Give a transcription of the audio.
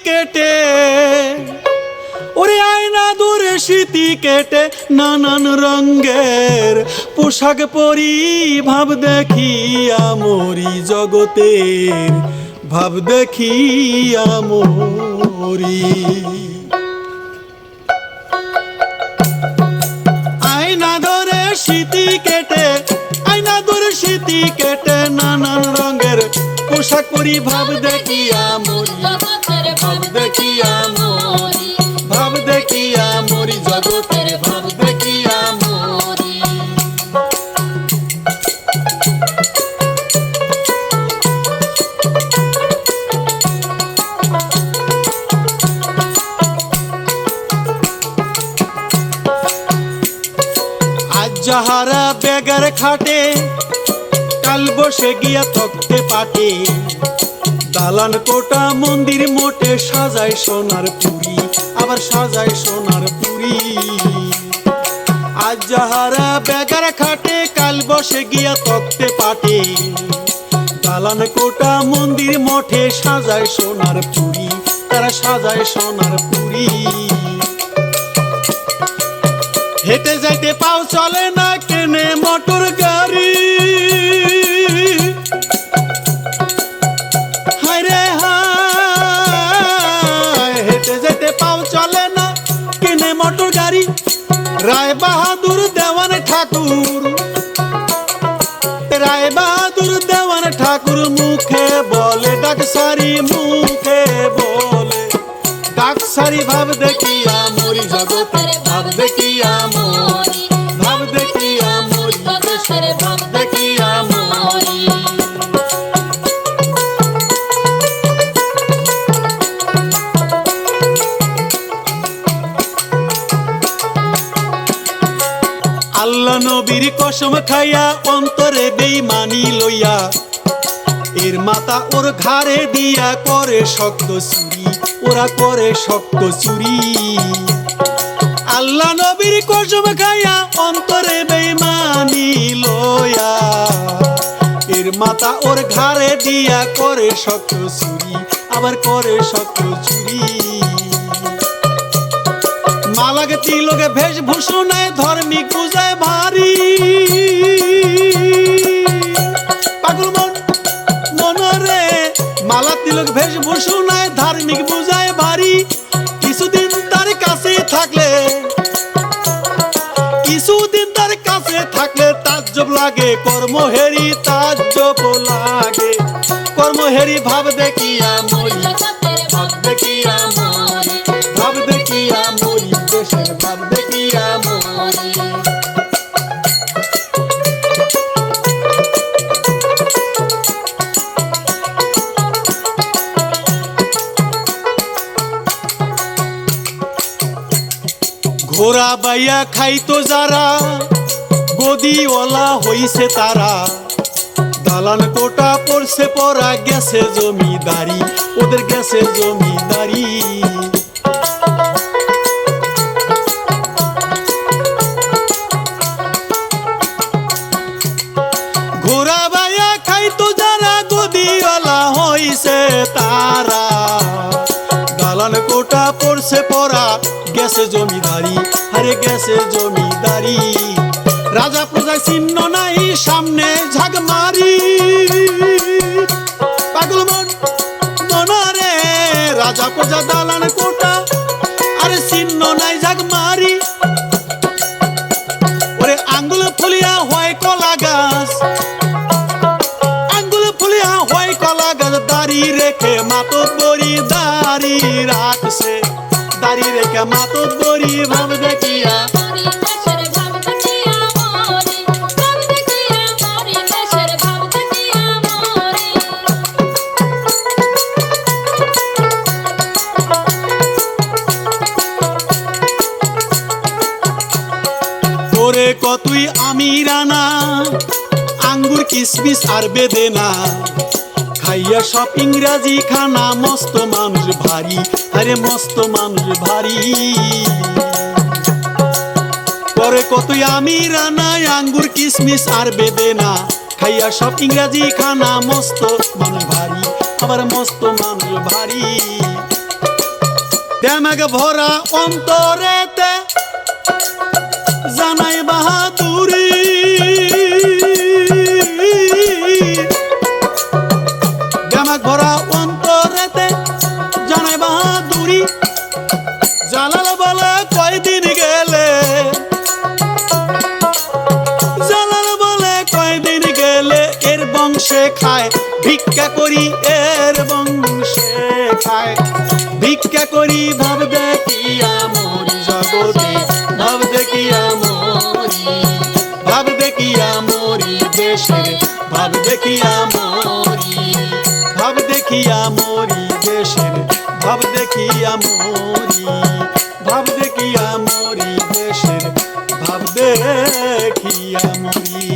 কেটে, ওরে আয়না দূরে স্মৃতি কেটে নানান রঙের পোশাক পরি ভাব দেখিয়া মরি জগতের, ভাব দেখিয়া মরি। আয়না ধরে স্মৃতি কেটে, আয়না ধরে স্মৃতি কেটে নানান রঙের পোশাক পরি ভাব দেখিয়া মরি, ভাব দেখিয়া মরি, ভাব দেখিয়া মরি জগতের, ভাব দেখিয়া মরি। আজ যাহারা বেগার খাটে, কাল বসে গিয়া তক্তে পাটে, দালান কোটা মন্দির মোটে সাজায় সোনার পুরি, আবার সাজায় সোনার পুরি। আজ যাহারা বেগার খাটে, কাল বসে গিয়া তক্তে পাটে, দালান কোটা মন্দির মোটে সাজায় সোনার পুরি, তারা সাজায় সোনার পুরি। হেঁটে যাইতে পাও চলে না, কেনে মোটর গাড়ি, হেঁটে যেতে পাও চলে না, কেনে মোটর গাড়ি। রায় বাহাদুর দেওয়ান ঠাকুর, রায় বাহাদুর দেওয়ান ঠাকুর মুখে বলে ডাকসারি, মুখে বলে ডাকসারি। ভাব দেখিয়া মরি জগতের, ভাব দেখিয়া মরি, ভাব দেখিয়া মরি দেশের, ভাব দেখিয়া মরি। আল্লাহ নবীর কসম খাইয়া অন্তরে বেঈমানি লইয়া, এর মাথা ওর ঘাড়ে দিয়া করে শক্ত চুরি, ওরা করে শক্ত চুরি। আল্লাহ নবীর কসম খাইয়া অন্তরে বেঈমানি লইয়া, এর মাথা ওর ঘাড়ে দিয়া করে শক্ত চুরি, আবার করে শক্ত চুরি। মালাগে তিলকে বেশভূষণায় ধার্মিক পূজায় ভারী, পাগল মন মনরে মালা তিলক বেশভূষণায় ধার্মিক পূজায় ভারী। কিছুদিন তার কাছে থাকলে, কিছুদিন তার কাছে থাকলে তাজ্জব লাগে কর্মহেরি, তাজ্জব লাগে কর্মহেরি। ভাব দেখিয়া মরি, ভাব দেখিয়া মরি, ভাব দেখিয়া মরি দেশের, ভাব দেখিয়া মরি। ঘোড়া বাইয়া খাইতো যারা, গদিওয়ালা হইছে তারা, দালান কোটা পড়ছে পরা, গেছে জমিদারি, ওদের গেছে জমিদারি। ঘোড়া বাইয়া খাইতো যারা, গদিওয়ালা হইছে তারা, দালান কোটা পড়ছে পরা, গেছে জমিদারি, আরে গেছে জমিদারি। রাজা প্রজা চিহ্ন নাই, সামনে ঝাঁক মারি, পাগল মন মনারে রাজা প্রজা দালান কোটা, আরে চিহ্ন নাই ঝাঁক মারি। ওরে আঙ্গুল ফুলিয়া হয় কলা গাছ, আঙ্গুল ফুলিয়া হয় কলা গাছ, দাড়ি রেখে মাতব্বরি দাড়ি রাখছে, দাড়ি রেখে মাতব্বরি। ভাব দেখিয়া ওরে কতই আমি রানা, আঙ্গুর কিসমিস আর বেদেনা, খাইয়া সব ইংরাজি খানা, মস্ত মানুষ ভারী, আরে মস্ত মানুষ ভারী। পরে কতই আমি রানা, আঙ্গুর কিসমিস আর বেদেনা, খাইয়া সব ইংরাজি খানা, মস্ত মানুষ ভারী, আবার মস্ত মানুষ ভারী। ব্যামাগ ভরা অন্তরেতে জানাই বাহাদুরি, ব্যামাগ ভরা অন্তরেতে জানাই বাহাদুরি। জালাল বলে কয়দিন গেলে, জালাল বলে কয়দিন গেলে এর বংশে খায় ভিক্ষা করি, এর বংশে খায় ভিক্ষা করি। ভাব দেখিয়া মরি জগতে, ভাব দেখিয়া মরি, ভাব দেখিয়া মরি দেশের, ভাব দেখিয়া মরি, ভাব দেখিয়া মরি দেশের, ভাব দেখিয়া মরি, ভাব দেখিয়া মরি দেশের, ভাব দেখিয়া মরি।